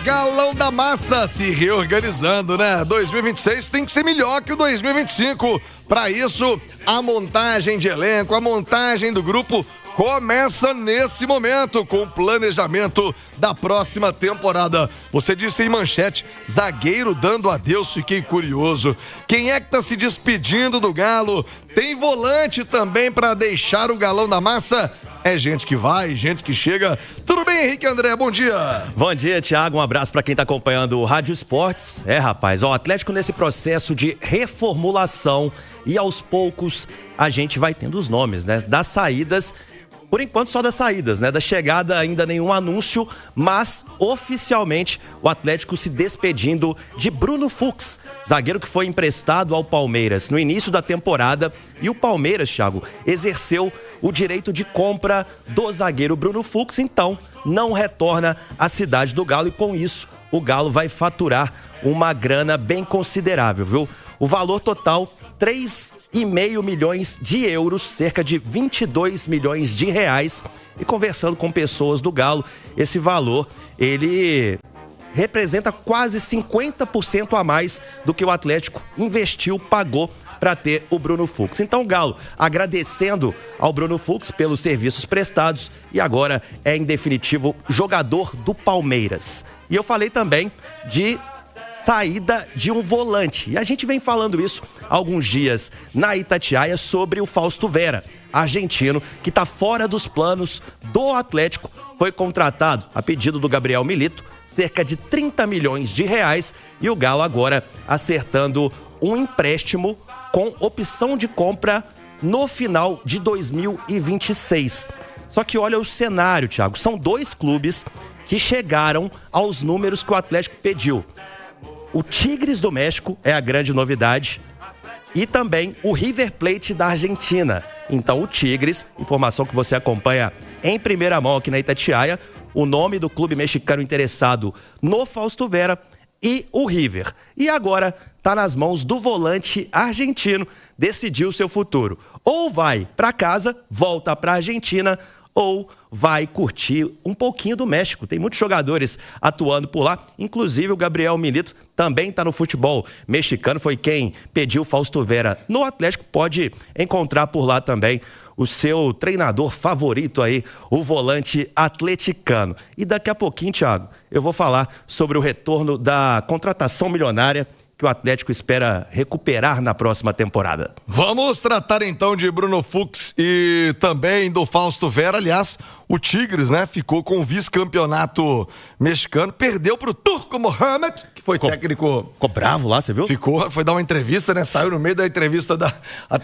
Galão da Massa se reorganizando, né? 2026 tem que ser melhor que o 2025. Para isso, a montagem de elenco, a montagem do grupo começa nesse momento com o planejamento da próxima temporada. Você disse em manchete, zagueiro dando adeus, fiquei curioso. Quem é que tá se despedindo do Galo? Tem volante também para deixar o Galão da Massa? É gente que vai, gente que chega. Tudo bem, Henrique André? Bom dia. Bom dia, Thiago. Um abraço para quem tá acompanhando o Rádio Esportes. Rapaz, o Atlético nesse processo de reformulação e aos poucos a gente vai tendo os nomes, né? Das saídas. Por enquanto só das saídas, né? Da chegada ainda nenhum anúncio, mas oficialmente o Atlético se despedindo de Bruno Fux, zagueiro que foi emprestado ao Palmeiras no início da temporada. E o Palmeiras, Thiago, exerceu o direito de compra do zagueiro Bruno Fux, então não retorna à cidade do Galo e com isso o Galo vai faturar uma grana bem considerável, viu? O valor total, 3,5 milhões de euros, cerca de 22 milhões de reais. E conversando com pessoas do Galo, esse valor, ele representa quase 50% a mais do que o Atlético investiu, pagou para ter o Bruno Fux. Então o Galo agradecendo ao Bruno Fux pelos serviços prestados e agora é em definitivo jogador do Palmeiras. E eu falei também de saída de um volante. E a gente vem falando isso há alguns dias na Itatiaia sobre o Fausto Vera, argentino, que está fora dos planos do Atlético. Foi contratado a pedido do Gabriel Milito, cerca de 30 milhões de reais. E o Galo agora acertando um empréstimo com opção de compra no final de 2026. Só que olha o cenário, Thiago. São dois clubes que chegaram aos números que o Atlético pediu. O Tigres do México é a grande novidade e também o River Plate da Argentina. Então o Tigres, informação que você acompanha em primeira mão aqui na Itatiaia, o nome do clube mexicano interessado no Fausto Vera e o River. E agora está nas mãos do volante argentino decidir o seu futuro. Ou vai para casa, volta para a Argentina, ou vai curtir um pouquinho do México. Tem muitos jogadores atuando por lá, inclusive o Gabriel Milito também está no futebol mexicano, foi quem pediu o Fausto Vera no Atlético, pode encontrar por lá também o seu treinador favorito aí, o volante atleticano. E daqui a pouquinho, Thiago, eu vou falar sobre o retorno da contratação milionária que o Atlético espera recuperar na próxima temporada. Vamos tratar então de Bruno Fux e também do Fausto Vera. Aliás, o Tigres, né, ficou com o vice-campeonato mexicano, perdeu pro Turco Mohamed, que foi técnico. Ficou bravo lá, você viu? Ficou, foi dar uma entrevista, né, saiu no meio da entrevista da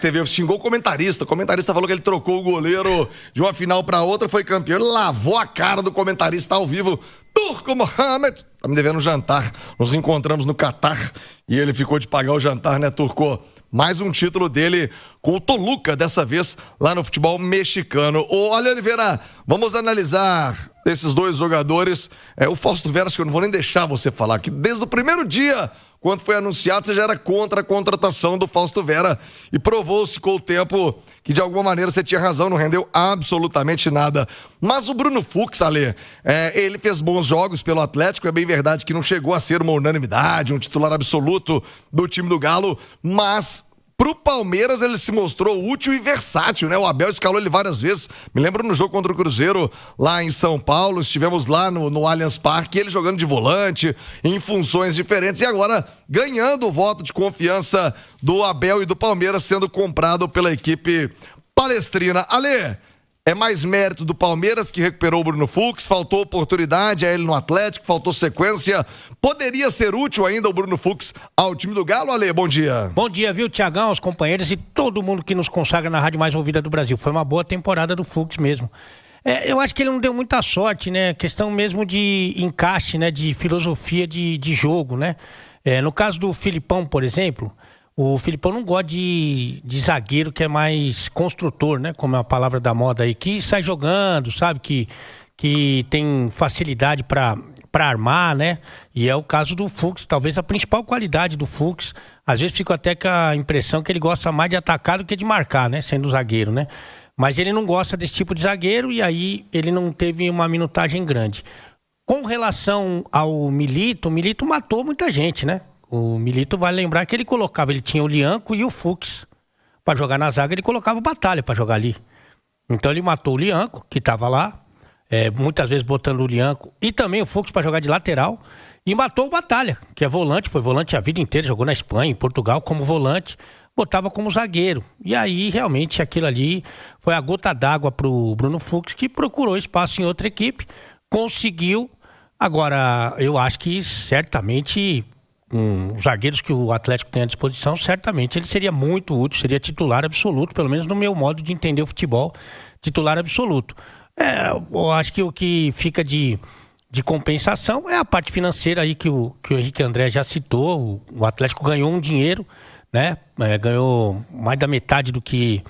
TV, xingou o comentarista falou que ele trocou o goleiro de uma final pra outra, foi campeão, ele lavou a cara do comentarista ao vivo. Turco Mohamed, tá me devendo um jantar, nos encontramos no Catar e ele ficou de pagar o jantar, né, Turco? Mais um título dele com o Toluca, dessa vez lá no futebol mexicano. Olha, Oliveira, vamos analisar esses dois jogadores. O Fausto Vera, acho que eu não vou nem deixar você falar, que desde o primeiro dia, quando foi anunciado, você já era contra a contratação do Fausto Vera e provou-se com o tempo que de alguma maneira você tinha razão, não rendeu absolutamente nada. Mas o Bruno Fux, Ale, ele fez bons jogos pelo Atlético, é bem verdade que não chegou a ser uma unanimidade, um titular absoluto do time do Galo, mas pro Palmeiras ele se mostrou útil e versátil, né? O Abel escalou ele várias vezes. Me lembro no jogo contra o Cruzeiro lá em São Paulo, estivemos lá no Allianz Parque, ele jogando de volante, em funções diferentes e agora ganhando o voto de confiança do Abel e do Palmeiras, sendo comprado pela equipe palestrina. Ale, é mais mérito do Palmeiras, que recuperou o Bruno Fux, faltou oportunidade a ele no Atlético, faltou sequência. Poderia ser útil ainda o Bruno Fux ao time do Galo, Ale? Bom dia. Bom dia, viu, Tiagão, aos companheiros e todo mundo que nos consagra na rádio mais ouvida do Brasil. Foi uma boa temporada do Fux mesmo. Eu acho que ele não deu muita sorte, né? Questão mesmo de encaixe, né? De filosofia de jogo, né? No caso do Filipão, por exemplo, o Filipão não gosta de zagueiro que é mais construtor, né? Como é a palavra da moda aí, que sai jogando, sabe? Que tem facilidade para armar, né? E é o caso do Fux, talvez a principal qualidade do Fux. Às vezes fico até com a impressão que ele gosta mais de atacar do que de marcar, né? Sendo zagueiro, né? Mas ele não gosta desse tipo de zagueiro e aí ele não teve uma minutagem grande. Com relação ao Milito, o Milito matou muita gente, né? O Milito vai lembrar que ele tinha o Lianco e o Fux para jogar na zaga, ele colocava o Batalha para jogar ali. Então ele matou o Lianco, que estava lá, muitas vezes botando o Lianco, e também o Fux para jogar de lateral, e matou o Batalha, que é volante, foi volante a vida inteira, jogou na Espanha, em Portugal, como volante, botava como zagueiro. E aí, realmente, aquilo ali foi a gota d'água pro Bruno Fux, que procurou espaço em outra equipe, conseguiu. Agora, eu acho que certamente, os zagueiros que o Atlético tem à disposição, certamente ele seria muito útil, seria titular absoluto, pelo menos no meu modo de entender o futebol, titular absoluto. Eu acho que o que fica de compensação é a parte financeira aí que o Henrique André já citou. O Atlético ganhou um dinheiro, né? Ganhou mais da metade do que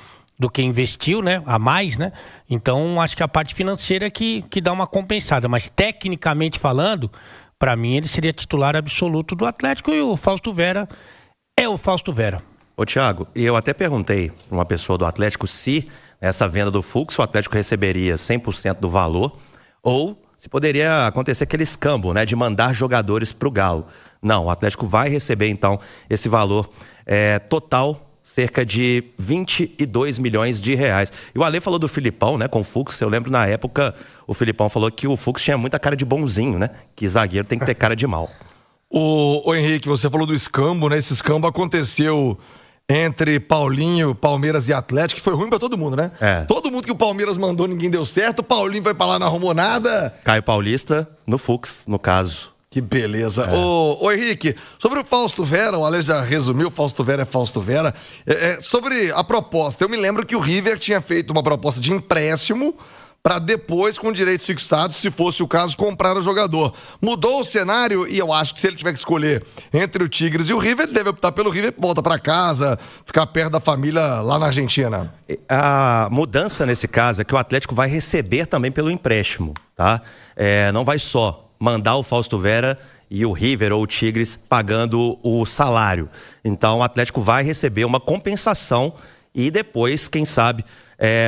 investiu, né? A mais, né? Então, acho que a parte financeira é que dá uma compensada. Mas, tecnicamente falando, para mim, ele seria titular absoluto do Atlético, e o Fausto Vera é o Fausto Vera. Ô, Thiago, eu até perguntei para uma pessoa do Atlético se essa venda do Fux, o Atlético receberia 100% do valor, ou se poderia acontecer aquele escambo, né, de mandar jogadores para o Galo. Não, o Atlético vai receber, então, esse valor total, cerca de 22 milhões de reais. E o Ale falou do Filipão, né, com o Fux. Eu lembro, na época, o Filipão falou que o Fux tinha muita cara de bonzinho, né, que zagueiro tem que ter cara de mal. Ô Henrique, você falou do escambo, né? Esse escambo aconteceu entre Paulinho, Palmeiras e Atlético, que foi ruim pra todo mundo, né? Todo mundo que o Palmeiras mandou, ninguém deu certo. O Paulinho vai pra lá, não arrumou nada. Caio Paulista no Fux, no caso. Que beleza. Ô Henrique, sobre o Fausto Vera, o Alex já resumiu, Fausto Vera é Fausto Vera. Sobre a proposta, eu me lembro que o River tinha feito uma proposta de empréstimo para depois, com direitos fixados, se fosse o caso, comprar o jogador. Mudou o cenário e eu acho que se ele tiver que escolher entre o Tigres e o River, ele deve optar pelo River, volta para casa, ficar perto da família lá na Argentina. A mudança nesse caso é que o Atlético vai receber também pelo empréstimo, tá? Não vai só mandar o Fausto Vera e o River ou o Tigres pagando o salário. Então o Atlético vai receber uma compensação e depois, quem sabe,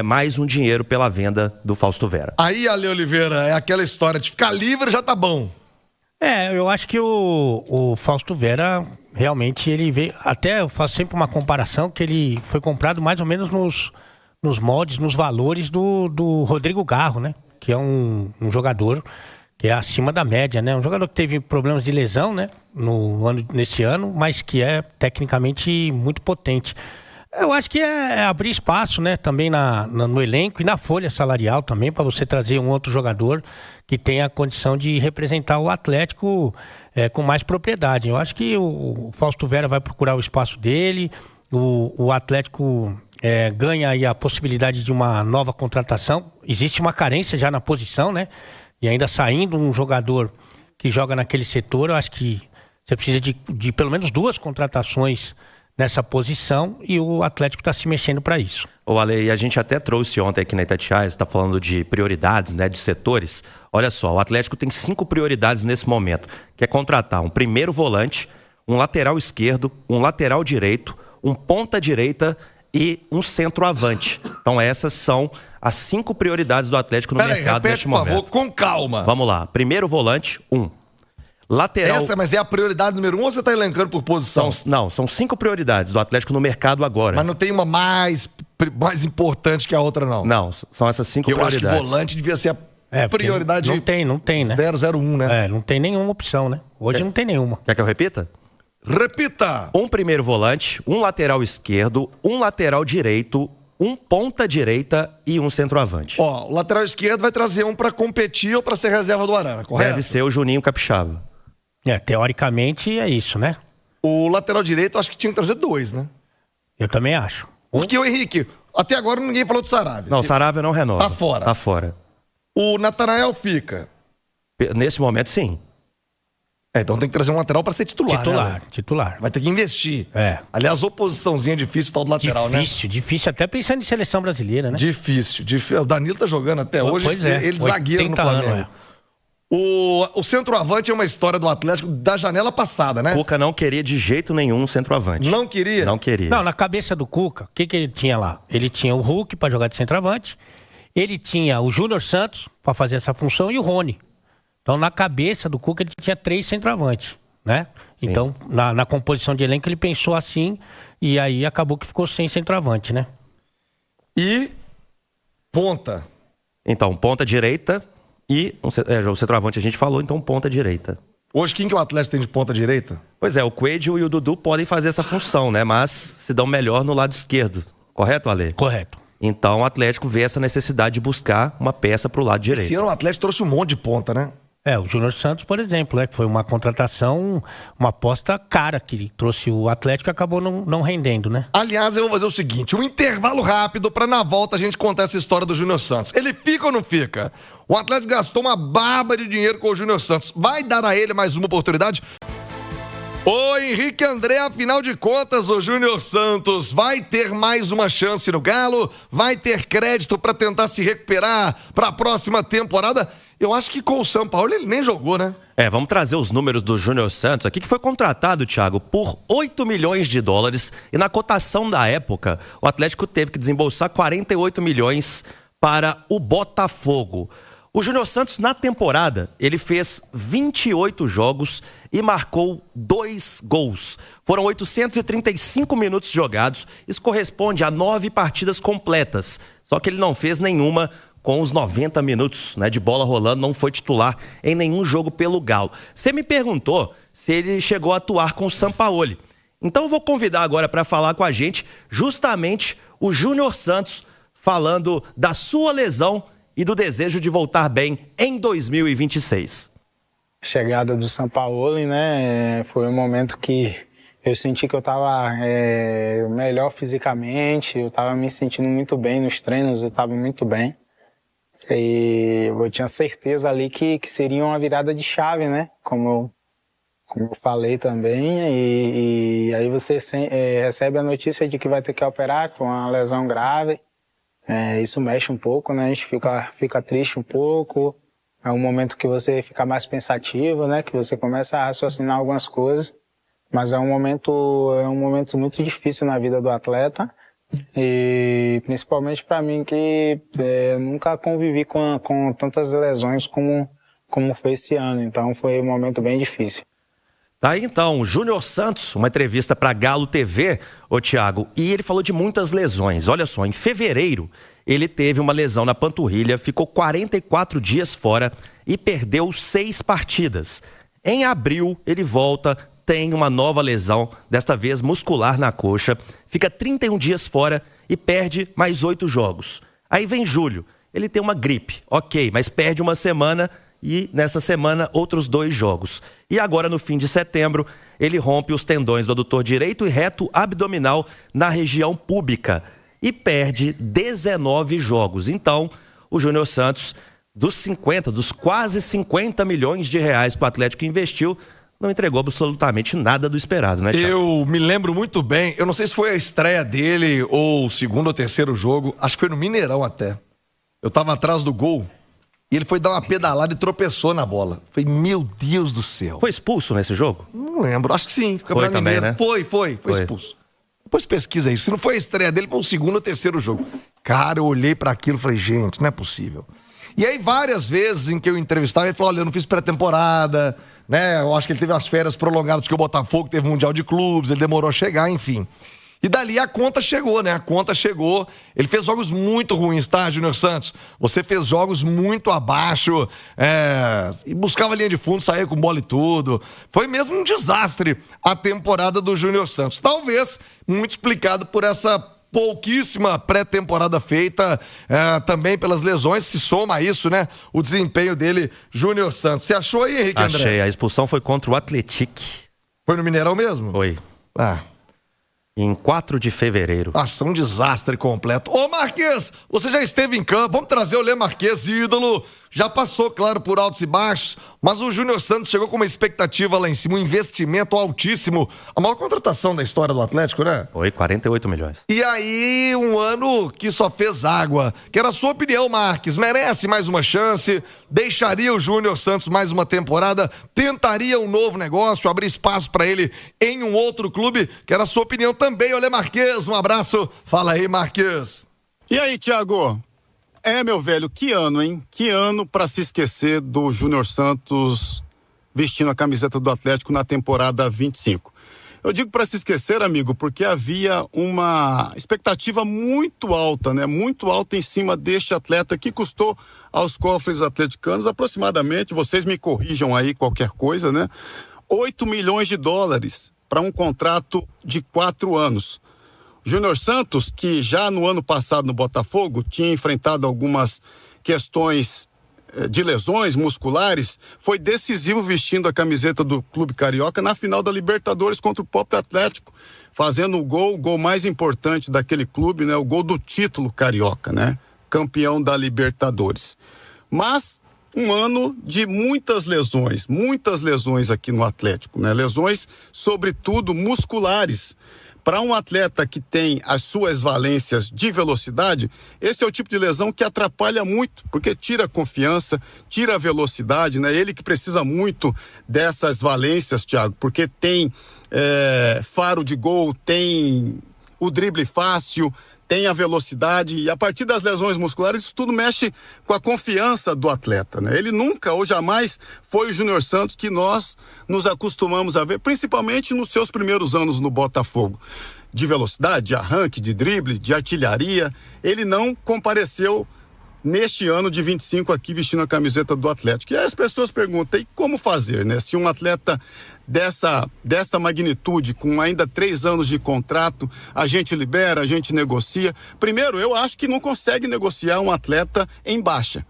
mais um dinheiro pela venda do Fausto Vera. Aí, Ale Oliveira, é aquela história de ficar livre já tá bom. Eu acho que o Fausto Vera, realmente, ele veio... Até eu faço sempre uma comparação, que ele foi comprado mais ou menos nos moldes, nos valores do Rodrigo Garro, né? Que é um jogador que é acima da média, né? Um jogador que teve problemas de lesão, né? Nesse ano, mas que é tecnicamente muito potente. Eu acho que é abrir espaço, né, também no elenco e na folha salarial também, para você trazer um outro jogador que tenha a condição de representar o Atlético com mais propriedade. Eu acho que o Fausto Vera vai procurar o espaço dele, o Atlético ganha aí a possibilidade de uma nova contratação. Existe uma carência já na posição, né? E ainda saindo um jogador que joga naquele setor, eu acho que você precisa de pelo menos 2 contratações nessa posição, e o Atlético está se mexendo para isso. Ô Ale, a gente até trouxe ontem aqui na Itatiaia, está falando de prioridades, né, de setores. Olha só, o Atlético tem 5 prioridades nesse momento, que é contratar um primeiro volante, um lateral esquerdo, um lateral direito, um ponta direita e um centroavante. Então essas são as 5 prioridades do Atlético no mercado neste momento. Por favor, com calma. Vamos lá, primeiro volante, 1. Lateral... Mas é a prioridade número 1 ou você está elencando por posição? São 5 prioridades do Atlético no mercado agora. Mas não tem uma mais importante que a outra, não? Não, são essas 5 prioridades. Eu acho que volante devia ser a prioridade... Não tem, né? 001, né? Não tem nenhuma opção, né? Hoje não tem nenhuma. Quer que eu repita? Repita! Um primeiro volante, um lateral esquerdo, um lateral direito, um ponta direita e um centroavante. O lateral esquerdo vai trazer um para competir ou para ser reserva do Arana, correto? Deve ser o Juninho Capixaba. Teoricamente é isso, né? O lateral direito, acho que tinha que trazer 2, né? Eu também acho. Porque o Henrique, até agora ninguém falou do Saravia. Não, o Saravia não renova. Tá fora. Tá fora. O Natanael fica. Nesse momento, sim. Então tem que trazer um lateral para ser titular. Titular. Vai ter que investir. Aliás, oposiçãozinha difícil tal do lateral, Difícil, até pensando em seleção brasileira, né? Difícil. O Danilo tá jogando até hoje. Pois é. Ele zagueiro no Flamengo. O centroavante é uma história do Atlético da janela passada, né? Cuca não queria de jeito nenhum um centroavante. Não queria? Não queria. Não, na cabeça do Cuca, o que ele tinha lá? Ele tinha o Hulk para jogar de centroavante, ele tinha o Júnior Santos para fazer essa função e o Rony. Então, na cabeça do Cuca, ele tinha 3 centroavantes, né? Então, na composição de elenco, ele pensou assim, e aí acabou que ficou sem centroavante, né? E ponta. Então, ponta direita e o centroavante a gente falou, então ponta direita. Hoje, quem que o Atlético tem de ponta direita? Pois é, o Coelho e o Dudu podem fazer essa função, né? Mas se dão melhor no lado esquerdo. Correto, Ale? Correto. Então o Atlético vê essa necessidade de buscar uma peça pro lado direito. Esse ano o Atlético trouxe um monte de ponta, né? O Júnior Santos, por exemplo, né? Que foi uma contratação, uma aposta cara que trouxe o Atlético e acabou não rendendo, né? Aliás, eu vou fazer o seguinte, um intervalo rápido pra na volta a gente contar essa história do Júnior Santos. Ele fica ou não fica? O Atlético gastou uma barba de dinheiro com o Júnior Santos. Vai dar a ele mais uma oportunidade? Ô Henrique André, afinal de contas, o Júnior Santos vai ter mais uma chance no Galo? Vai ter crédito pra tentar se recuperar pra próxima temporada? Eu acho que com o São Paulo ele nem jogou, né? Vamos trazer os números do Júnior Santos aqui, que foi contratado, Thiago, por 8 milhões de dólares. E na cotação da época, o Atlético teve que desembolsar 48 milhões para o Botafogo. O Júnior Santos, na temporada, ele fez 28 jogos e marcou 2 gols. Foram 835 minutos jogados. Isso corresponde a 9 partidas completas. Só que ele não fez nenhuma com os 90 minutos, né, de bola rolando, não foi titular em nenhum jogo pelo Galo. Você me perguntou se ele chegou a atuar com o Sampaoli. Então eu vou convidar agora para falar com a gente justamente o Júnior Santos, falando da sua lesão e do desejo de voltar bem em 2026. Chegada do Sampaoli, né, foi um momento que eu senti que eu estava melhor fisicamente, eu estava me sentindo muito bem nos treinos, eu estava muito bem. E eu tinha certeza ali que seria uma virada de chave, né? Como eu falei também. E aí você recebe a notícia de que vai ter que operar, que foi uma lesão grave. Isso mexe um pouco, né? A gente fica triste um pouco. É um momento que você fica mais pensativo, né? Que você começa a raciocinar algumas coisas. Mas é um momento muito difícil na vida do atleta. E principalmente para mim que nunca convivi com tantas lesões como foi esse ano, então foi um momento bem difícil. Tá aí então, o Júnior Santos, uma entrevista para Galo TV, ô Thiago, e ele falou de muitas lesões. Olha só, em fevereiro ele teve uma lesão na panturrilha, ficou 44 dias fora e perdeu 6 partidas. Em abril ele volta, tem uma nova lesão, desta vez muscular na coxa, fica 31 dias fora e perde mais 8 jogos. Aí vem julho, ele tem uma gripe, ok, mas perde uma semana e nessa semana outros 2 jogos. E agora no fim de setembro, ele rompe os tendões do adutor direito e reto abdominal na região púbica e perde 19 jogos. Então, o Júnior Santos, dos quase 50 milhões de reais que o Atlético investiu, não entregou absolutamente nada do esperado, né, Thiago? Eu me lembro muito bem, eu não sei se foi a estreia dele ou o segundo ou terceiro jogo, acho que foi no Mineirão até. Eu tava atrás do gol e ele foi dar uma pedalada e tropeçou na bola. Foi, meu Deus do céu. Foi expulso nesse jogo? Não lembro, acho que sim. Foi também, né? Foi expulso. Depois pesquisa isso. Se não foi a estreia dele, foi o segundo ou terceiro jogo. Cara, eu olhei pra aquilo e falei, gente, não é possível. E aí, várias vezes em que eu entrevistava, ele falou, olha, eu não fiz pré-temporada, né? Eu acho que ele teve as férias prolongadas porque o Botafogo teve Mundial de Clubes, ele demorou a chegar, enfim. E dali a conta chegou, né? A conta chegou. Ele fez jogos muito ruins, tá, Júnior Santos? Você fez jogos muito abaixo, e buscava a linha de fundo, saía com bola e tudo. Foi mesmo um desastre a temporada do Júnior Santos. Talvez muito explicado por essa pouquíssima pré-temporada feita, também pelas lesões, se soma a isso, né? O desempenho dele, Júnior Santos. Você achou aí, Henrique André? Achei, a expulsão foi contra o Atlético. Foi no Mineirão mesmo? Foi. Em 4 de fevereiro. Ação desastre completo. Ô Marquês, você já esteve em campo, vamos trazer o Lê Marquês, ídolo. Já passou, claro, por altos e baixos, mas o Júnior Santos chegou com uma expectativa lá em cima, um investimento altíssimo. A maior contratação da história do Atlético, né? Foi 48 milhões. E aí, um ano que só fez água. Quero a sua opinião, Marques. Merece mais uma chance? Deixaria o Júnior Santos mais uma temporada? Tentaria um novo negócio? Abrir espaço pra ele em um outro clube? Quero a sua opinião também, Olê Marquês. Um abraço. Fala aí, Marques. E aí, Thiago? Meu velho, que ano, hein? Que ano para se esquecer do Júnior Santos vestindo a camiseta do Atlético na temporada 25. Eu digo para se esquecer, amigo, porque havia uma expectativa muito alta, né? Muito alta em cima deste atleta que custou aos cofres atleticanos aproximadamente, vocês me corrijam aí qualquer coisa, né? 8 milhões de dólares para um contrato de 4 anos. Júnior Santos, que já no ano passado no Botafogo tinha enfrentado algumas questões de lesões musculares, foi decisivo vestindo a camiseta do Clube Carioca na final da Libertadores contra o próprio Atlético, fazendo o gol mais importante daquele clube, né? O gol do título carioca, né? Campeão da Libertadores. Mas um ano de muitas lesões aqui no Atlético, né? Lesões, sobretudo musculares. Para um atleta que tem as suas valências de velocidade, esse é o tipo de lesão que atrapalha muito, porque tira a confiança, tira a velocidade, né? Ele que precisa muito dessas valências, Thiago, porque tem faro de gol, tem o drible fácil, tem a velocidade, e a partir das lesões musculares isso tudo mexe com a confiança do atleta, né? Ele nunca ou jamais foi o Júnior Santos que nós nos acostumamos a ver, principalmente nos seus primeiros anos no Botafogo. De velocidade, de arranque, de drible, de artilharia, ele não compareceu neste ano de 25 aqui vestindo a camiseta do Atlético. E aí as pessoas perguntam, e como fazer, né? Se um atleta desta magnitude, com ainda 3 anos de contrato, a gente libera, a gente negocia. Primeiro, eu acho que não consegue negociar um atleta em baixa.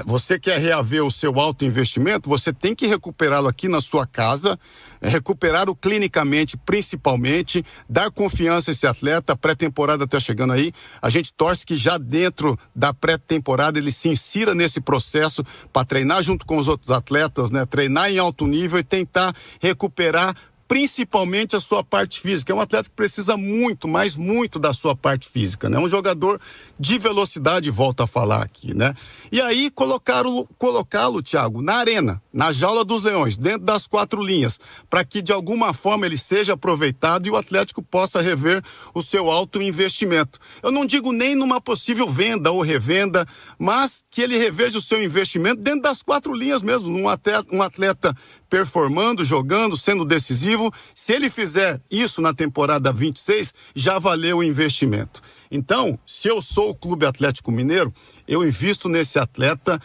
Você quer reaver o seu alto investimento, você tem que recuperá-lo aqui na sua casa, recuperá-lo clinicamente, principalmente, dar confiança a esse atleta. A pré-temporada está chegando aí, a gente torce que já dentro da pré-temporada ele se insira nesse processo para treinar junto com os outros atletas, né? Treinar em alto nível e tentar recuperar principalmente a sua parte física. É um atleta que precisa muito, mas muito da sua parte física, né? Um jogador de velocidade, volto a falar aqui, né? E aí colocá-lo, Thiago, na arena, na jaula dos leões, dentro das 4 linhas, para que de alguma forma ele seja aproveitado e o Atlético possa rever o seu alto investimento. Eu não digo nem numa possível venda ou revenda, mas que ele reveja o seu investimento dentro das 4 linhas mesmo, um atleta performando, jogando, sendo decisivo. Se ele fizer isso na temporada 26, já valeu o investimento. Então, se eu sou o Clube Atlético Mineiro, eu invisto nesse atleta,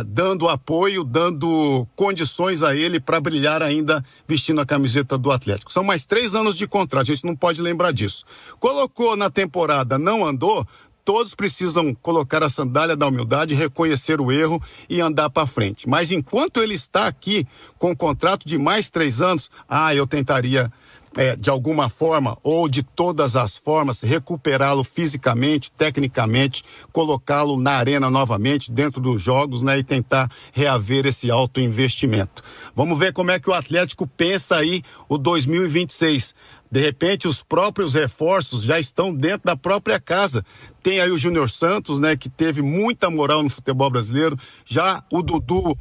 dando apoio, dando condições a ele para brilhar ainda vestindo a camiseta do Atlético. São mais 3 anos de contrato, a gente não pode lembrar disso. Colocou na temporada, não andou, todos precisam colocar a sandália da humildade, reconhecer o erro e andar para frente. Mas enquanto ele está aqui com um contrato de mais 3 anos, eu tentaria, de alguma forma ou de todas as formas, recuperá-lo fisicamente, tecnicamente, colocá-lo na arena novamente, dentro dos jogos, né, e tentar reaver esse alto investimento. Vamos ver como é que o Atlético pensa aí o 2026. De repente, os próprios reforços já estão dentro da própria casa. Tem aí o Júnior Santos, né, que teve muita moral no futebol brasileiro. Já o Dudu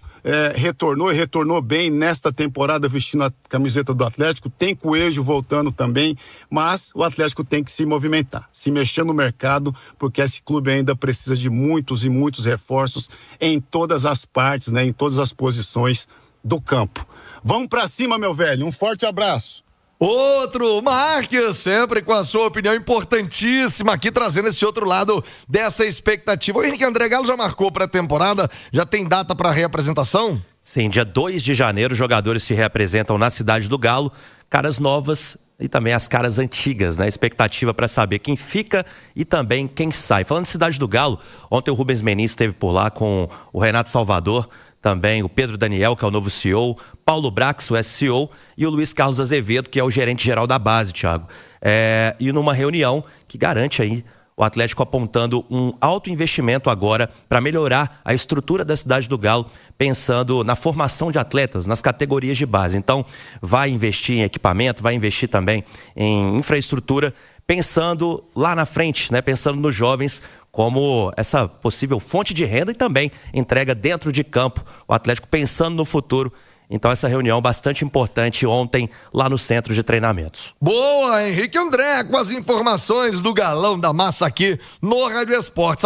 retornou bem nesta temporada vestindo a camiseta do Atlético. Tem Coelho voltando também, mas o Atlético tem que se movimentar, se mexer no mercado, porque esse clube ainda precisa de muitos e muitos reforços em todas as partes, né, em todas as posições do campo. Vamos pra cima, meu velho. Um forte abraço. Outro Marques, sempre com a sua opinião importantíssima aqui, trazendo esse outro lado dessa expectativa. O Henrique André Galo já marcou para a temporada, já tem data para reapresentação? Sim, dia 2 de janeiro, os jogadores se reapresentam na Cidade do Galo, caras novas e também as caras antigas, né? Expectativa para saber quem fica e também quem sai. Falando de Cidade do Galo, ontem o Rubens Menin esteve por lá com o Renato Salvador, também o Pedro Daniel, que é o novo CEO, Paulo Brax, o SCO, e o Luiz Carlos Azevedo, que é o gerente-geral da base, Thiago. E numa reunião que garante aí o Atlético apontando um alto investimento agora para melhorar a estrutura da Cidade do Galo, pensando na formação de atletas, nas categorias de base. Então, vai investir em equipamento, vai investir também em infraestrutura, pensando lá na frente, né? Pensando nos jovens como essa possível fonte de renda e também entrega dentro de campo, o Atlético pensando no futuro. Então essa reunião bastante importante ontem lá no centro de treinamentos. Boa, Henrique André, com as informações do Galão da Massa aqui no Rádio Esportes.